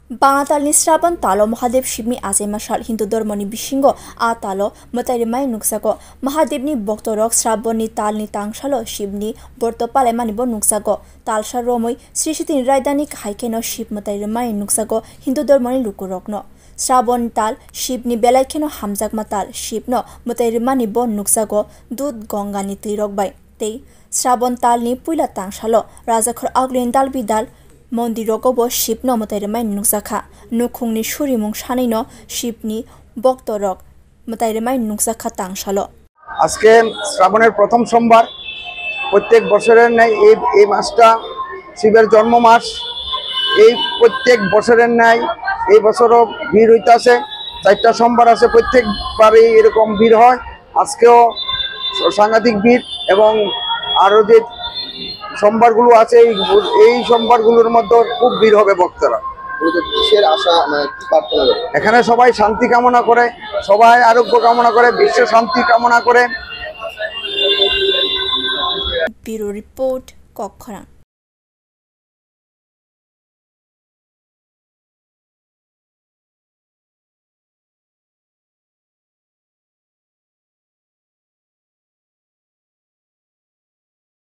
Bangatalni Sraban Talo Mahadev Shibni Azema Shal Hindu Dormoni Bishingo A Talo Matarimai Nuksako Mahadevni Boktorok Sraboni Talni Tangshalo Shibni Bortopalemani Bo Nuksako Talsha Romoi Srishitin Raidanik Haikeno Shib Matarimai Nuksako Hindu Dormoni Lukurokno Srabon Tal Shibni Belaikeno Hamzak Matal Shibno Matarimani Bo Nuksako Dud Gongani Tirok Bai Tei Srabon Talni Puila Tangshalo Razakhor Aglin Dal Bidal Mondirogobo Shibno Matairemai Nuksakha Nukhungni Shurimung Shanino Shibni Boktorok Matairemai Nuksakha Tangshalo আজকে শ্রাবণের প্রথম সোমবার প্রত্যেক বছরের ন্যায় এই মাসটা শিবের জন্ম মাস এই প্রত্যেক বছরের ন্যায় এই বছরও ভিড় হইতাছে চারটা সোমবার আছে প্রত্যেকবারই এরকম ভিড় হয় আজকেও সাংঘাতিক ভিড় এবং আরো যে সোমবারগুলো আছে এই সোমবারগুলোর মধ্যে খুব ভিড় হবে ভক্তরা কিসের আশা কি প্রার্থনা করে এখানে সবাই শান্তি কামনা করে সবাই আরোগ্য কামনা করে বিশ্ব শান্তি কামনা করে ব্যুরো রিপোর্ট কক্ষরা।